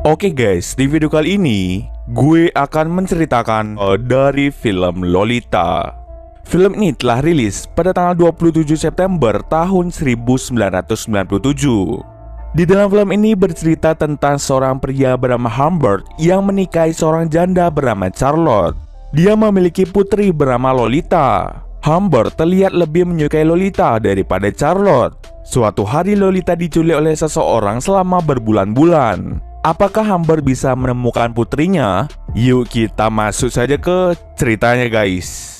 Oke guys, di video kali ini gue akan menceritakan dari film Lolita. Film ini telah rilis pada tanggal 27 September tahun 1997. Di dalam film ini bercerita tentang seorang pria bernama Humbert yang menikahi seorang janda bernama Charlotte. Dia memiliki putri bernama Lolita. Humbert terlihat lebih menyukai Lolita daripada Charlotte. Suatu hari Lolita diculik oleh seseorang selama berbulan-bulan. Apakah Humbert bisa menemukan putrinya? Yuk kita masuk saja ke ceritanya guys.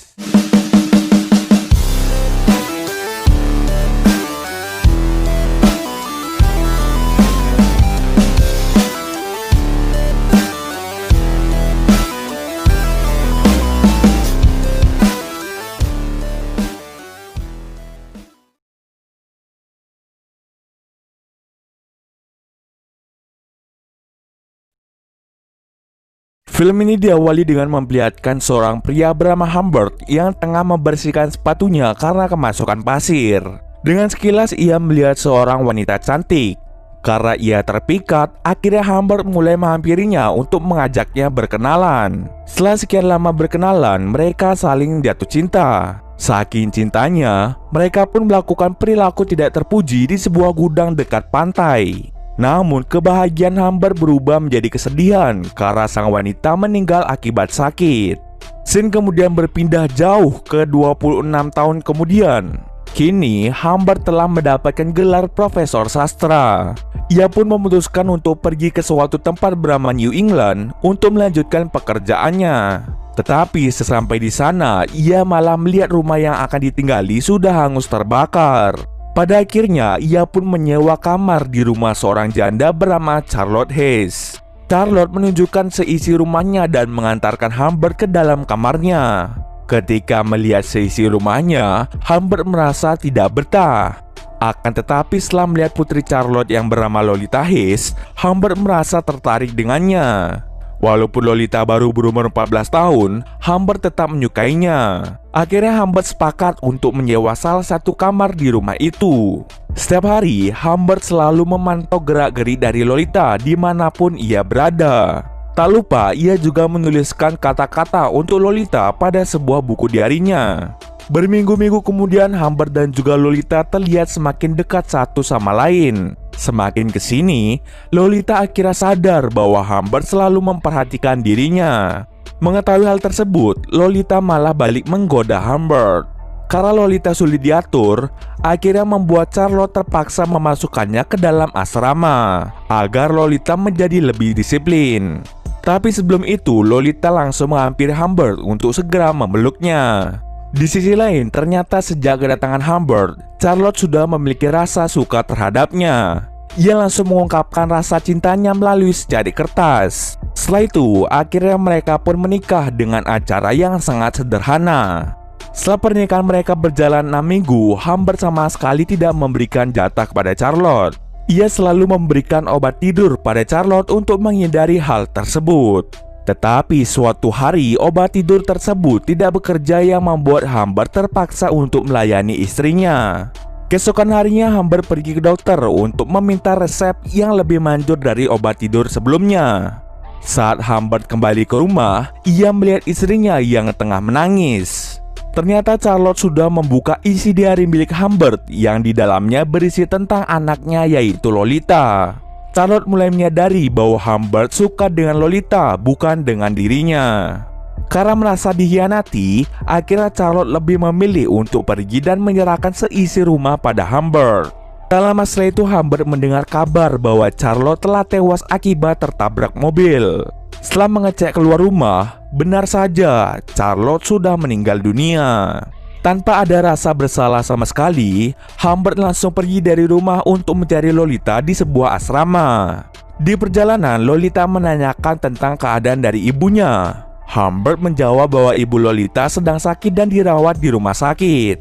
Film ini diawali dengan memperlihatkan seorang pria bernama Humbert yang tengah membersihkan sepatunya karena kemasukan pasir. Dengan sekilas ia melihat seorang wanita cantik. Karena ia terpikat, akhirnya Humbert mulai menghampirinya untuk mengajaknya berkenalan. Setelah sekian lama berkenalan, mereka saling jatuh cinta. Saking cintanya, mereka pun melakukan perilaku tidak terpuji di sebuah gudang dekat pantai. Namun kebahagiaan Humbert berubah menjadi kesedihan karena sang wanita meninggal akibat sakit. Scene kemudian berpindah jauh ke 26 tahun kemudian. Kini Humbert telah mendapatkan gelar profesor sastra. Ia pun memutuskan untuk pergi ke suatu tempat bernama New England untuk melanjutkan pekerjaannya. Tetapi sesampai di sana, ia malah melihat rumah yang akan ditinggali sudah hangus terbakar. Pada akhirnya, ia pun menyewa kamar di rumah seorang janda bernama Charlotte Hayes. Charlotte menunjukkan seisi rumahnya dan mengantarkan Humbert ke dalam kamarnya. Ketika melihat seisi rumahnya, Humbert merasa tidak betah. Akan tetapi setelah melihat putri Charlotte yang bernama Lolita Hayes, Humbert merasa tertarik dengannya. Walaupun Lolita baru berumur 14 tahun, Humbert tetap menyukainya. Akhirnya Humbert sepakat untuk menyewa salah satu kamar di rumah itu. Setiap hari, Humbert selalu memantau gerak-gerik dari Lolita dimanapun ia berada. Tak lupa, ia juga menuliskan kata-kata untuk Lolita pada sebuah buku diarinya. Berminggu-minggu kemudian, Humbert dan juga Lolita terlihat semakin dekat satu sama lain. Semakin kesini, Lolita akhirnya sadar bahwa Humbert selalu memperhatikan dirinya. Mengetahui hal tersebut, Lolita malah balik menggoda Humbert. Karena Lolita sulit diatur, akhirnya membuat Charlotte terpaksa memasukkannya ke dalam asrama agar Lolita menjadi lebih disiplin. Tapi sebelum itu, Lolita langsung menghampiri Humbert untuk segera memeluknya. Di sisi lain, ternyata sejak kedatangan Humbert, Charlotte sudah memiliki rasa suka terhadapnya. Ia langsung mengungkapkan rasa cintanya melalui secari kertas. Setelah itu, akhirnya mereka pun menikah dengan acara yang sangat sederhana. Setelah pernikahan mereka berjalan 6 minggu, Humbert sama sekali tidak memberikan jatah kepada Charlotte. Ia selalu memberikan obat tidur pada Charlotte untuk menghindari hal tersebut. Tetapi suatu hari obat tidur tersebut tidak bekerja yang membuat Humbert terpaksa untuk melayani istrinya. Keesokan harinya Humbert pergi ke dokter untuk meminta resep yang lebih manjur dari obat tidur sebelumnya. Saat Humbert kembali ke rumah, ia melihat istrinya yang tengah menangis. Ternyata Charlotte sudah membuka isi diari milik Humbert yang di dalamnya berisi tentang anaknya yaitu Lolita. Charlotte mulai menyadari bahwa Humbert suka dengan Lolita, bukan dengan dirinya. Karena merasa dikhianati, akhirnya Charlotte lebih memilih untuk pergi dan menyerahkan seisi rumah pada Humbert. Tak lama setelah itu, Humbert mendengar kabar bahwa Charlotte telah tewas akibat tertabrak mobil. Setelah mengecek keluar rumah, benar saja Charlotte sudah meninggal dunia. Tanpa ada rasa bersalah sama sekali, Humbert langsung pergi dari rumah untuk mencari Lolita di sebuah asrama. Di perjalanan, Lolita menanyakan tentang keadaan dari ibunya. Humbert menjawab bahwa ibu Lolita sedang sakit dan dirawat di rumah sakit.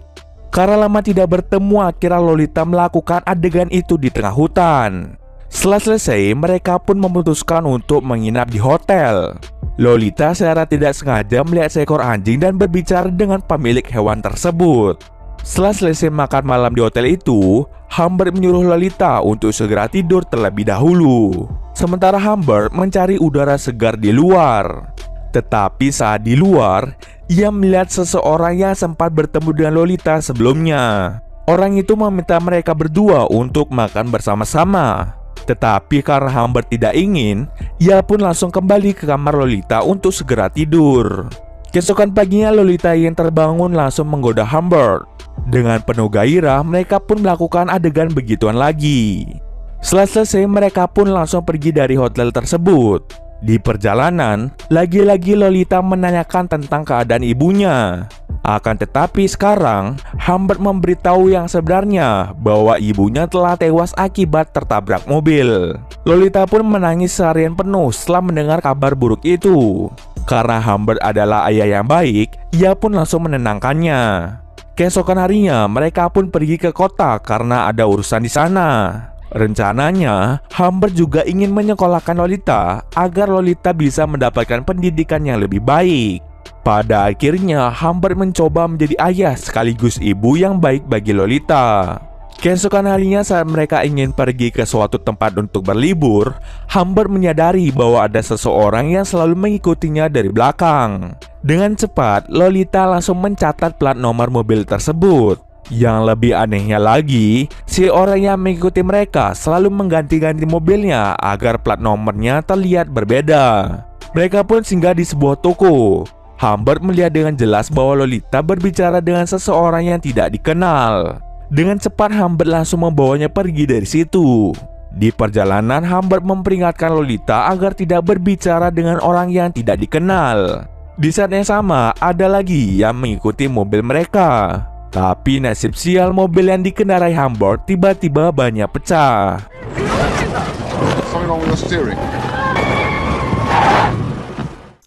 Karena lama tidak bertemu, akhirnya Lolita melakukan adegan itu di tengah hutan. Setelah selesai, mereka pun memutuskan untuk menginap di hotel. Lolita secara tidak sengaja melihat seekor anjing dan berbicara dengan pemilik hewan tersebut. Setelah selesai makan malam di hotel itu, Humbert menyuruh Lolita untuk segera tidur terlebih dahulu. Sementara Humbert mencari udara segar di luar. Tetapi saat di luar, ia melihat seseorang yang sempat bertemu dengan Lolita sebelumnya. Orang itu meminta mereka berdua untuk makan bersama-sama. Tetapi karena Humbert tidak ingin, ia pun langsung kembali ke kamar Lolita untuk segera tidur. Keesokan paginya Lolita yang terbangun langsung menggoda Humbert. Dengan penuh gairah, mereka pun melakukan adegan begituan lagi. Setelah selesai, mereka pun langsung pergi dari hotel tersebut. Di perjalanan, lagi-lagi Lolita menanyakan tentang keadaan ibunya. Akan tetapi sekarang, Humbert memberitahu yang sebenarnya bahwa ibunya telah tewas akibat tertabrak mobil. Lolita pun menangis seharian penuh setelah mendengar kabar buruk itu. Karena Humbert adalah ayah yang baik, ia pun langsung menenangkannya. Keesokan harinya, mereka pun pergi ke kota karena ada urusan di sana. Rencananya, Humbert juga ingin menyekolahkan Lolita agar Lolita bisa mendapatkan pendidikan yang lebih baik. Pada akhirnya, Humbert mencoba menjadi ayah sekaligus ibu yang baik bagi Lolita. Keesokan harinya saat mereka ingin pergi ke suatu tempat untuk berlibur, Humbert menyadari bahwa ada seseorang yang selalu mengikutinya dari belakang. Dengan cepat, Lolita langsung mencatat plat nomor mobil tersebut. Yang lebih anehnya lagi, si orang yang mengikuti mereka selalu mengganti-ganti mobilnya agar plat nomornya terlihat berbeda. Mereka pun singgah di sebuah toko. Humbert melihat dengan jelas bahwa Lolita berbicara dengan seseorang yang tidak dikenal. Dengan cepat Humbert langsung membawanya pergi dari situ. Di perjalanan, Humbert memperingatkan Lolita agar tidak berbicara dengan orang yang tidak dikenal. Di saat yang sama, ada lagi yang mengikuti mobil mereka. Tapi nasib sial, mobil yang dikendarai Humbert tiba-tiba banyak pecah.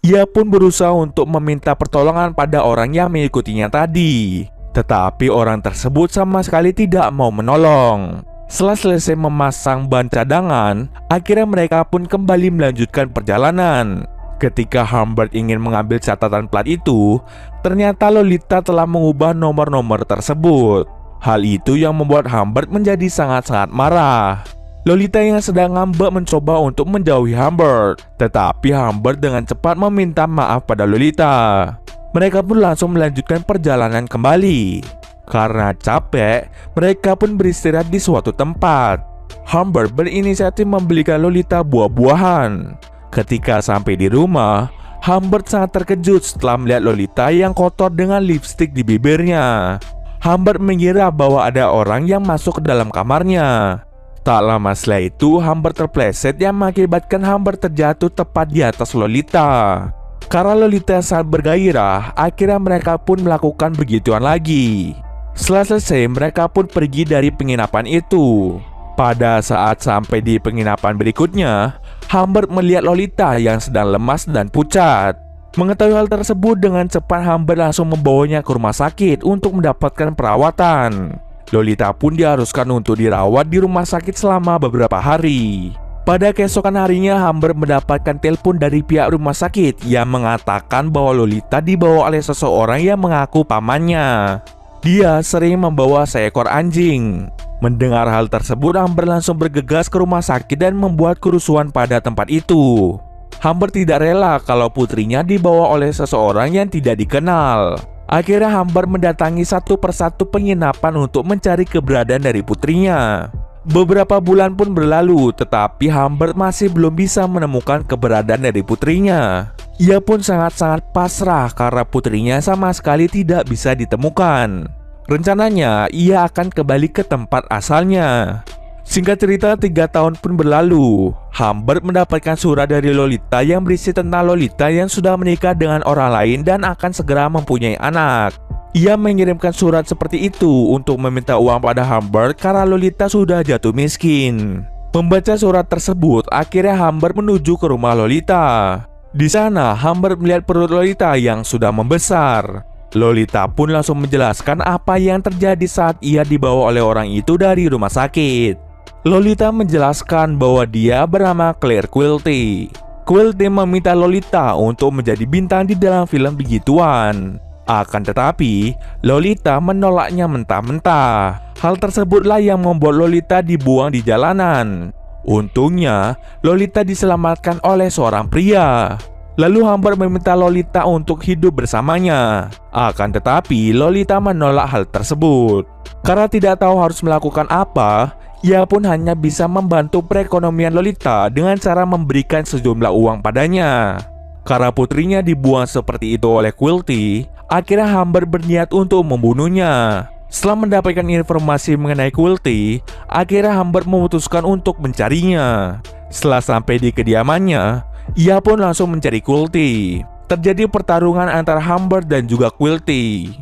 Ia pun berusaha untuk meminta pertolongan pada orang yang mengikutinya tadi. Tetapi orang tersebut sama sekali tidak mau menolong. Setelah selesai memasang ban cadangan, akhirnya mereka pun kembali melanjutkan perjalanan. Ketika Humbert ingin mengambil catatan plat itu, ternyata Lolita telah mengubah nomor-nomor tersebut. Hal itu yang membuat Humbert menjadi sangat-sangat marah. Lolita yang sedang ngambek mencoba untuk menjauhi Humbert, tetapi Humbert dengan cepat meminta maaf pada Lolita. Mereka pun langsung melanjutkan perjalanan kembali. Karena capek, mereka pun beristirahat di suatu tempat. Humbert berinisiatif membelikan Lolita buah-buahan. Ketika sampai di rumah, Humbert sangat terkejut setelah melihat Lolita yang kotor dengan lipstik di bibirnya. Humbert mengira bahwa ada orang yang masuk ke dalam kamarnya. Tak lama setelah itu, Humbert terpleset yang mengakibatkan Humbert terjatuh tepat di atas Lolita. Karena Lolita sangat bergairah, akhirnya mereka pun melakukan begituan lagi. Setelah selesai, mereka pun pergi dari penginapan itu. Pada saat sampai di penginapan berikutnya, Humbert melihat Lolita yang sedang lemas dan pucat. Mengetahui hal tersebut, dengan cepat Humbert langsung membawanya ke rumah sakit untuk mendapatkan perawatan. Lolita pun diharuskan untuk dirawat di rumah sakit selama beberapa hari. Pada keesokan harinya, Humbert mendapatkan telepon dari pihak rumah sakit yang mengatakan bahwa Lolita dibawa oleh seseorang yang mengaku pamannya. Dia sering membawa seekor anjing. Mendengar hal tersebut, Humbert langsung bergegas ke rumah sakit dan membuat kerusuhan pada tempat itu. Humbert tidak rela kalau putrinya dibawa oleh seseorang yang tidak dikenal. Akhirnya Humbert mendatangi satu persatu penginapan untuk mencari keberadaan dari putrinya. Beberapa bulan pun berlalu, tetapi Humbert masih belum bisa menemukan keberadaan dari putrinya. Ia pun sangat-sangat pasrah karena putrinya sama sekali tidak bisa ditemukan. Rencananya, ia akan kembali ke tempat asalnya. Singkat cerita, 3 tahun pun berlalu. Humbert mendapatkan surat dari Lolita yang berisi tentang Lolita yang sudah menikah dengan orang lain dan akan segera mempunyai anak. Ia mengirimkan surat seperti itu untuk meminta uang pada Humbert karena Lolita sudah jatuh miskin. Membaca surat tersebut, akhirnya Humbert menuju ke rumah Lolita. Di sana, Humbert melihat perut Lolita yang sudah membesar. Lolita pun langsung menjelaskan apa yang terjadi saat ia dibawa oleh orang itu dari rumah sakit. Lolita menjelaskan bahwa dia bernama Claire Quilty. Quilty meminta Lolita untuk menjadi bintang di dalam film begituan. Akan tetapi, Lolita menolaknya mentah-mentah. Hal tersebutlah yang membuat Lolita dibuang di jalanan. Untungnya, Lolita diselamatkan oleh seorang pria. Lalu Humbert meminta Lolita untuk hidup bersamanya. Akan tetapi, Lolita menolak hal tersebut. Karena tidak tahu harus melakukan apa, ia pun hanya bisa membantu perekonomian Lolita dengan cara memberikan sejumlah uang padanya. Karena putrinya dibuang seperti itu oleh Quilty, akhirnya Humbert berniat untuk membunuhnya. Setelah mendapatkan informasi mengenai Quilty, akhirnya Humbert memutuskan untuk mencarinya. Setelah sampai di kediamannya, ia pun langsung mencari Quilty. Terjadi pertarungan antara Humbert dan juga Quilty.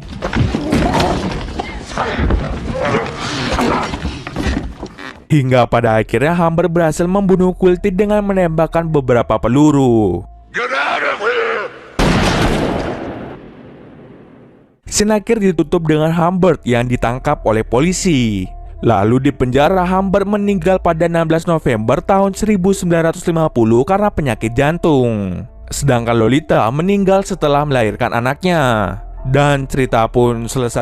Hingga pada akhirnya Humbert berhasil membunuh Quilty dengan menembakkan beberapa peluru. Scene akhir ditutup dengan Humbert yang ditangkap oleh polisi. Lalu di penjara, Humbert meninggal pada 16 November tahun 1950 karena penyakit jantung. Sedangkan Lolita meninggal setelah melahirkan anaknya. Dan cerita pun selesai.